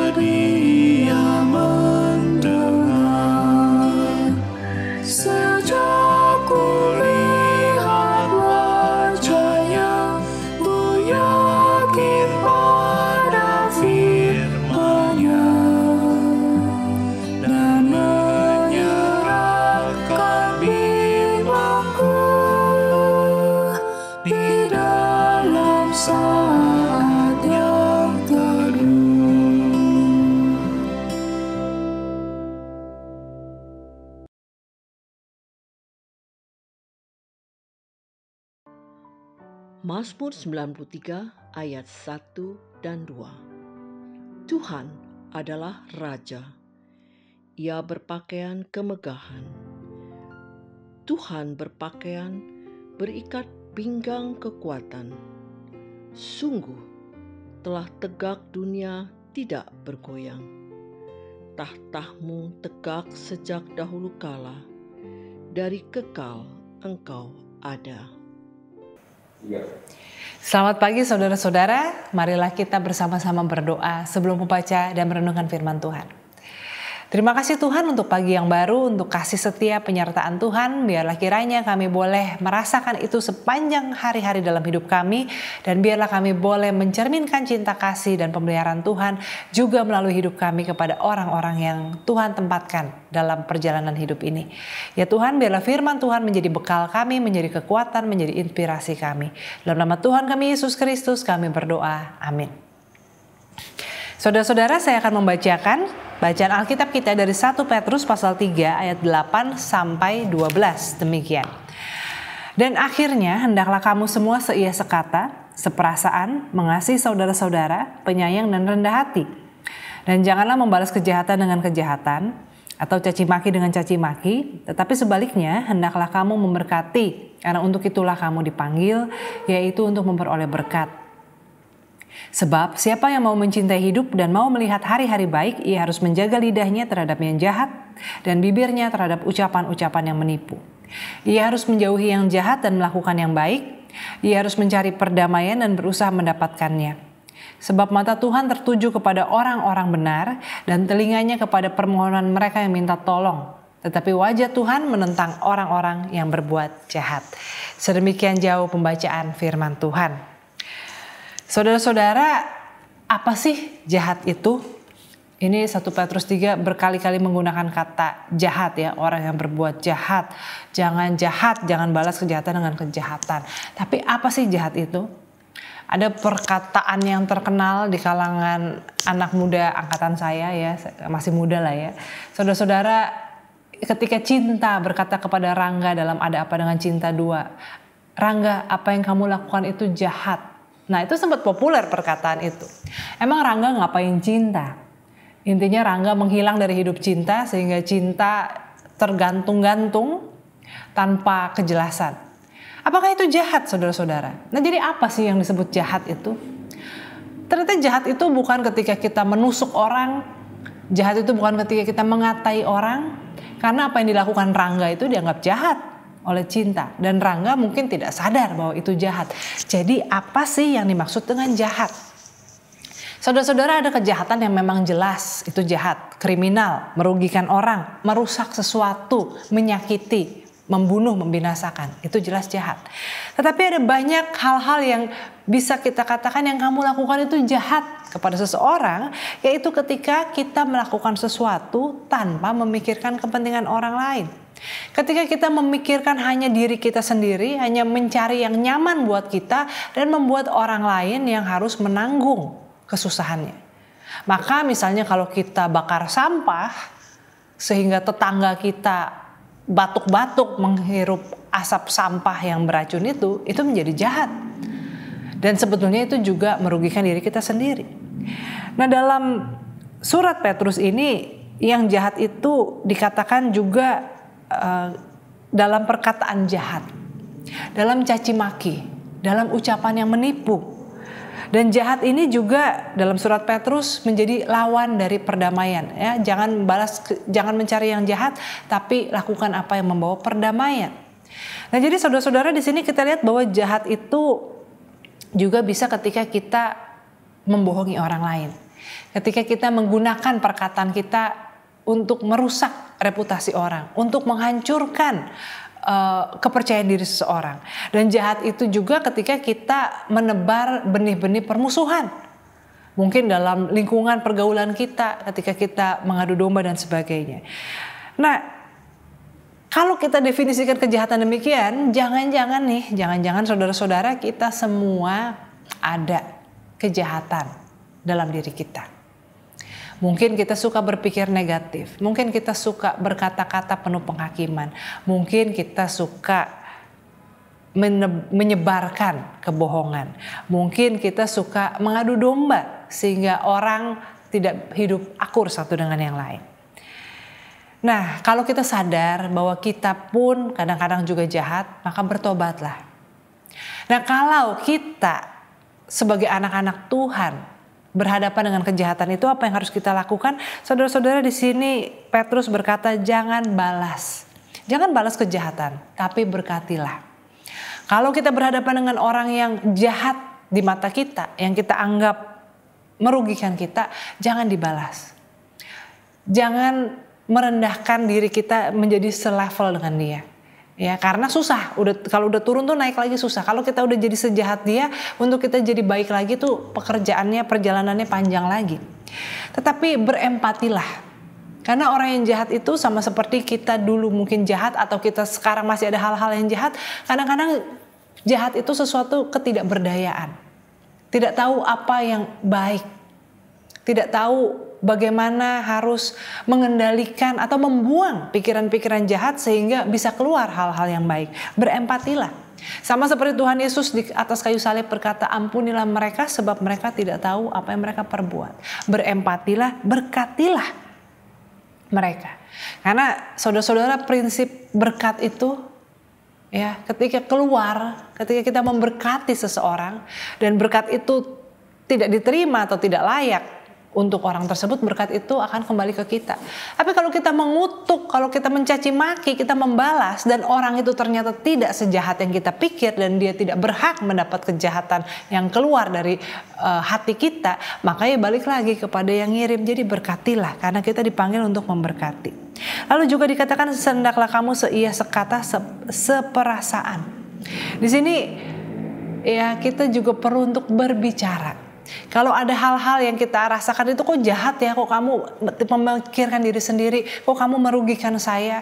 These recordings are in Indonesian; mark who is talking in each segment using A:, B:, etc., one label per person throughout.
A: Dia mendengar sejak kulihat wajahnya, ku yakin pada firman-Nya dan menyerahkan bimbangku di dalam saat yang teduh.
B: Mazmur 93 ayat 1 dan 2. Tuhan adalah Raja. Ia berpakaian kemegahan. Tuhan berpakaian berikat pinggang kekuatan. Sungguh telah tegak dunia tidak bergoyang. Tahtamu tegak sejak dahulu kala. Dari kekal engkau ada.
C: Selamat pagi saudara-saudara, marilah kita bersama-sama berdoa sebelum membaca dan merenungkan firman Tuhan. Terima kasih Tuhan untuk pagi yang baru, untuk kasih setia penyertaan Tuhan. Biarlah kiranya kami boleh merasakan itu sepanjang hari-hari dalam hidup kami. Dan biarlah kami boleh mencerminkan cinta kasih dan pemeliharaan Tuhan juga melalui hidup kami kepada orang-orang yang Tuhan tempatkan dalam perjalanan hidup ini. Ya Tuhan, biarlah firman Tuhan menjadi bekal kami, menjadi kekuatan, menjadi inspirasi kami. Dalam nama Tuhan kami Yesus Kristus kami berdoa. Amin. Saudara-saudara, saya akan membacakan bacaan Alkitab kita dari 1 Petrus pasal 3 ayat 8 sampai 12. Demikian. Dan akhirnya hendaklah kamu semua seia sekata, seperasaan, mengasihi saudara-saudara, penyayang dan rendah hati. Dan janganlah membalas kejahatan dengan kejahatan atau caci maki dengan caci maki, tetapi sebaliknya hendaklah kamu memberkati, karena untuk itulah kamu dipanggil, yaitu untuk memperoleh berkat. Sebab siapa yang mau mencintai hidup dan mau melihat hari-hari baik, ia harus menjaga lidahnya terhadap yang jahat dan bibirnya terhadap ucapan-ucapan yang menipu. Ia harus menjauhi yang jahat dan melakukan yang baik. Ia harus mencari perdamaian dan berusaha mendapatkannya. Sebab mata Tuhan tertuju kepada orang-orang benar dan telinganya kepada permohonan mereka yang minta tolong. Tetapi wajah Tuhan menentang orang-orang yang berbuat jahat. Sedemikian jauh pembacaan firman Tuhan. Saudara-saudara, apa sih jahat itu? Ini 1 Petrus 3 berkali-kali menggunakan kata jahat ya. Orang yang berbuat jahat, jangan balas kejahatan dengan kejahatan. Tapi apa sih jahat itu? Ada perkataan yang terkenal di kalangan anak muda angkatan saya ya, masih muda lah ya. Saudara-saudara, ketika Cinta berkata kepada Rangga dalam Ada Apa Dengan Cinta 2, Rangga, apa yang kamu lakukan itu jahat. Nah, itu sempat populer perkataan itu. Emang Rangga ngapain Cinta? Intinya Rangga menghilang dari hidup Cinta sehingga Cinta tergantung-gantung tanpa kejelasan. Apakah itu jahat, saudara-saudara? Nah, jadi apa sih yang disebut jahat itu? Ternyata jahat itu bukan ketika kita menusuk orang. Jahat itu bukan ketika kita mengatai orang. Karena apa yang dilakukan Rangga itu dianggap jahat oleh Cinta, dan Rangga mungkin tidak sadar bahwa itu jahat. Jadi apa sih yang dimaksud dengan jahat? Saudara-saudara, ada kejahatan yang memang jelas itu jahat, kriminal, merugikan orang, merusak sesuatu, menyakiti, membunuh, membinasakan. Itu jelas jahat. Tetapi ada banyak hal-hal yang bisa kita katakan yang kamu lakukan itu jahat kepada seseorang, yaitu ketika kita melakukan sesuatu tanpa memikirkan kepentingan orang lain. Ketika kita memikirkan hanya diri kita sendiri, hanya mencari yang nyaman buat kita dan membuat orang lain yang harus menanggung kesusahannya. Maka misalnya kalau kita bakar sampah sehingga tetangga kita batuk-batuk menghirup asap sampah yang beracun itu menjadi jahat. Dan sebetulnya itu juga merugikan diri kita sendiri. Nah, dalam surat Petrus ini yang jahat itu dikatakan juga dalam perkataan jahat, dalam caci maki, dalam ucapan yang menipu. Dan jahat ini juga dalam surat Petrus menjadi lawan dari perdamaian. Ya, jangan mencari yang jahat, tapi lakukan apa yang membawa perdamaian. Nah, jadi saudara-saudara di sini kita lihat bahwa jahat itu juga bisa ketika kita membohongi orang lain. Ketika kita menggunakan perkataan kita untuk merusak reputasi orang, untuk menghancurkan kepercayaan diri seseorang. Dan jahat itu juga ketika kita menebar benih-benih permusuhan. Mungkin dalam lingkungan pergaulan kita, ketika kita mengadu domba dan sebagainya. Nah, kalau kita definisikan kejahatan demikian, jangan-jangan saudara-saudara kita semua ada kejahatan dalam diri kita. Mungkin kita suka berpikir negatif, mungkin kita suka berkata-kata penuh penghakiman, mungkin kita suka menyebarkan kebohongan, mungkin kita suka mengadu domba sehingga orang tidak hidup akur satu dengan yang lain. Nah, kalau kita sadar bahwa kita pun kadang-kadang juga jahat, maka bertobatlah. Nah, kalau kita sebagai anak-anak Tuhan berhadapan dengan kejahatan itu, apa yang harus kita lakukan? Saudara-saudara, di sini Petrus berkata, jangan balas kejahatan, tapi berkatilah. Kalau kita berhadapan dengan orang yang jahat di mata kita, yang kita anggap merugikan kita, jangan dibalas. Jangan merendahkan diri kita menjadi selevel dengan dia. Ya, karena susah. Kalau udah turun tuh naik lagi susah. Kalau kita udah jadi sejahat dia, untuk kita jadi baik lagi tuh perjalanannya panjang lagi. Tetapi berempatilah. Karena orang yang jahat itu sama seperti kita dulu mungkin jahat, atau kita sekarang masih ada hal-hal yang jahat. Kadang-kadang jahat itu sesuatu ketidakberdayaan. Tidak tahu apa yang baik. Tidak tahu bagaimana harus mengendalikan atau membuang pikiran-pikiran jahat sehingga bisa keluar hal-hal yang baik. Berempatilah. Sama seperti Tuhan Yesus di atas kayu salib berkata, ampunilah mereka sebab mereka tidak tahu apa yang mereka perbuat. Berempatilah, berkatilah mereka. Karena saudara-saudara, prinsip berkat itu ya, ketika kita memberkati seseorang dan berkat itu tidak diterima atau tidak layak untuk orang tersebut, berkat itu akan kembali ke kita. Tapi kalau kita mengutuk, kalau kita mencaci maki, kita membalas, dan orang itu ternyata tidak sejahat yang kita pikir dan dia tidak berhak mendapat kejahatan yang keluar dari hati kita, maka ya balik lagi kepada yang ngirim. Jadi berkatilah, karena kita dipanggil untuk memberkati. Lalu juga dikatakan, hendaklah kamu seia sekata seperasaan. Di sini ya kita juga perlu untuk berbicara. Kalau ada hal-hal yang kita rasakan itu kok jahat ya, kok kamu memikirkan diri sendiri, kok kamu merugikan saya,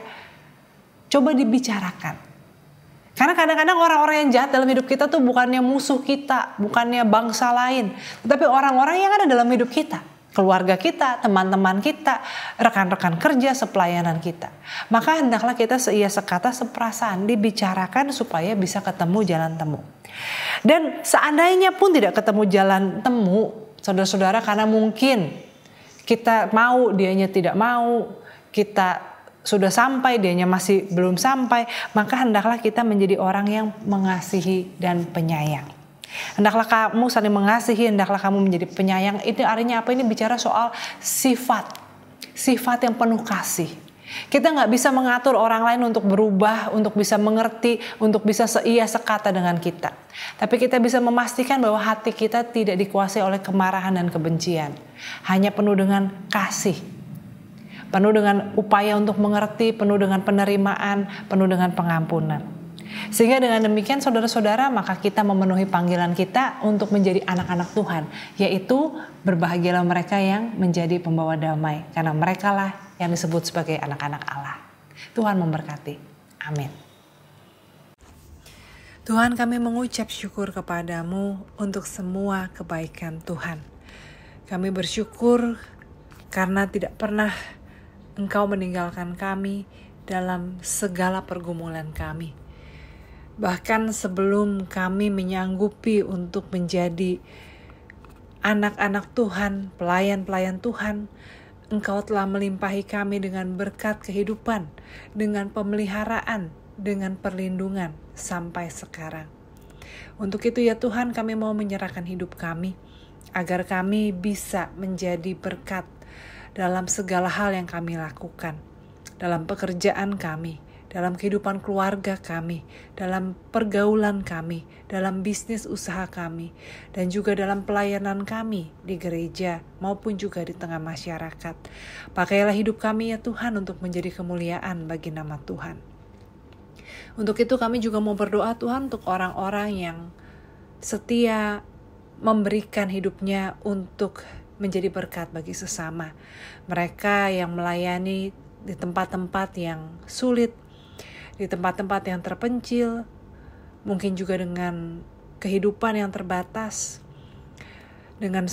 C: coba dibicarakan. Karena kadang-kadang orang-orang yang jahat dalam hidup kita tuh bukannya musuh kita, bukannya bangsa lain, tetapi orang-orang yang ada dalam hidup kita. Keluarga kita, teman-teman kita, rekan-rekan kerja, sepelayanan kita. Maka hendaklah kita seia sekata seperasaan, dibicarakan supaya bisa ketemu jalan temu. Dan seandainya pun tidak ketemu jalan temu, saudara-saudara, karena mungkin kita mau, dianya tidak mau, kita sudah sampai, dianya masih belum sampai, maka hendaklah kita menjadi orang yang mengasihi dan penyayang. Hendaklah kamu saling mengasihi, hendaklah kamu menjadi penyayang. Itu artinya apa? Ini bicara soal sifat yang penuh kasih. Kita nggak bisa mengatur orang lain untuk berubah, untuk bisa mengerti, untuk bisa seia sekata dengan kita. Tapi kita bisa memastikan bahwa hati kita tidak dikuasai oleh kemarahan dan kebencian. Hanya penuh dengan kasih, penuh dengan upaya untuk mengerti, penuh dengan penerimaan, penuh dengan pengampunan. Sehingga dengan demikian saudara-saudara, maka kita memenuhi panggilan kita untuk menjadi anak-anak Tuhan, yaitu berbahagialah mereka yang menjadi pembawa damai, karena merekalah yang disebut sebagai anak-anak Allah. Tuhan memberkati. Amin. Tuhan, kami mengucap syukur kepadamu untuk semua kebaikan Tuhan. Kami bersyukur karena tidak pernah Engkau meninggalkan kami dalam segala pergumulan kami. Bahkan sebelum kami menyanggupi untuk menjadi anak-anak Tuhan, pelayan-pelayan Tuhan, Engkau telah melimpahi kami dengan berkat kehidupan, dengan pemeliharaan, dengan perlindungan sampai sekarang. Untuk itu ya Tuhan, kami mau menyerahkan hidup kami, agar kami bisa menjadi berkat dalam segala hal yang kami lakukan, dalam pekerjaan kami, dalam kehidupan keluarga kami, dalam pergaulan kami, dalam bisnis usaha kami, dan juga dalam pelayanan kami di gereja maupun juga di tengah masyarakat. Pakailah hidup kami ya Tuhan untuk menjadi kemuliaan bagi nama Tuhan. Untuk itu kami juga mau berdoa Tuhan untuk orang-orang yang setia memberikan hidupnya untuk menjadi berkat bagi sesama. Mereka yang melayani di tempat-tempat yang sulit, di tempat-tempat yang terpencil, mungkin juga dengan kehidupan yang terbatas, dengan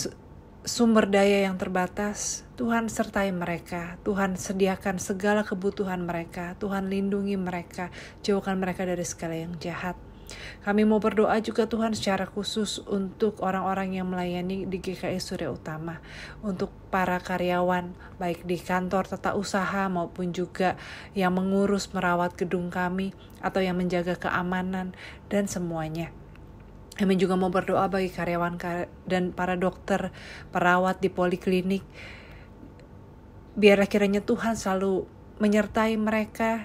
C: sumber daya yang terbatas. Tuhan sertai mereka, Tuhan sediakan segala kebutuhan mereka, Tuhan lindungi mereka, jauhkan mereka dari segala yang jahat. Kami mau berdoa juga Tuhan secara khusus untuk orang-orang yang melayani di GKI Surya Utama, untuk para karyawan baik di kantor tata usaha maupun juga yang mengurus merawat gedung kami atau yang menjaga keamanan dan semuanya. Kami juga mau berdoa bagi karyawan dan para dokter, perawat di poliklinik. Biarlah kiranya Tuhan selalu menyertai mereka,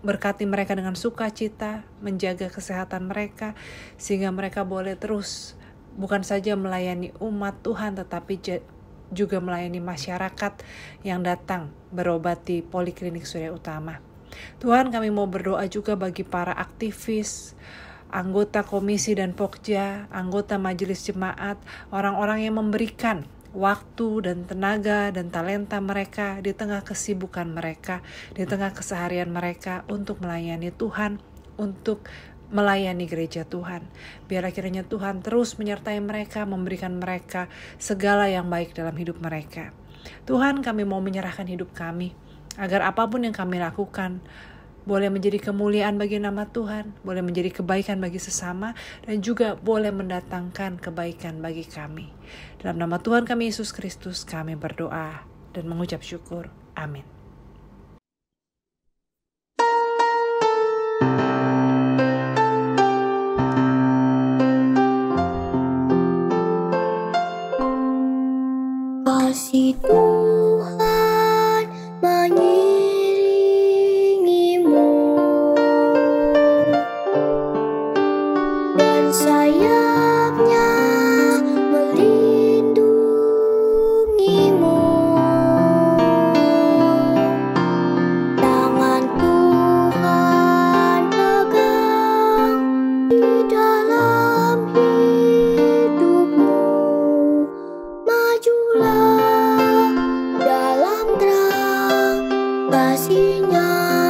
C: berkati mereka dengan sukacita, menjaga kesehatan mereka, sehingga mereka boleh terus bukan saja melayani umat Tuhan, tetapi juga melayani masyarakat yang datang berobat di Poliklinik Surya Utama. Tuhan, kami mau berdoa juga bagi para aktivis, anggota komisi dan pokja, anggota majelis jemaat, orang-orang yang memberikan waktu dan tenaga dan talenta mereka di tengah kesibukan mereka, di tengah keseharian mereka untuk melayani Tuhan, untuk melayani gereja Tuhan. Biarlah kiranya Tuhan terus menyertai mereka, memberikan mereka segala yang baik dalam hidup mereka. Tuhan, kami mau menyerahkan hidup kami, agar apapun yang kami lakukan boleh menjadi kemuliaan bagi nama Tuhan, boleh menjadi kebaikan bagi sesama, dan juga boleh mendatangkan kebaikan bagi kami. Dalam nama Tuhan kami Yesus Kristus, kami berdoa dan mengucap syukur. Amin.
A: Kasih Tuhan mengiringimu dan sayapnya melindungimu. Tangan Tuhan pegang di dalam hidupmu. Majulah dalam terang kasih-Nya.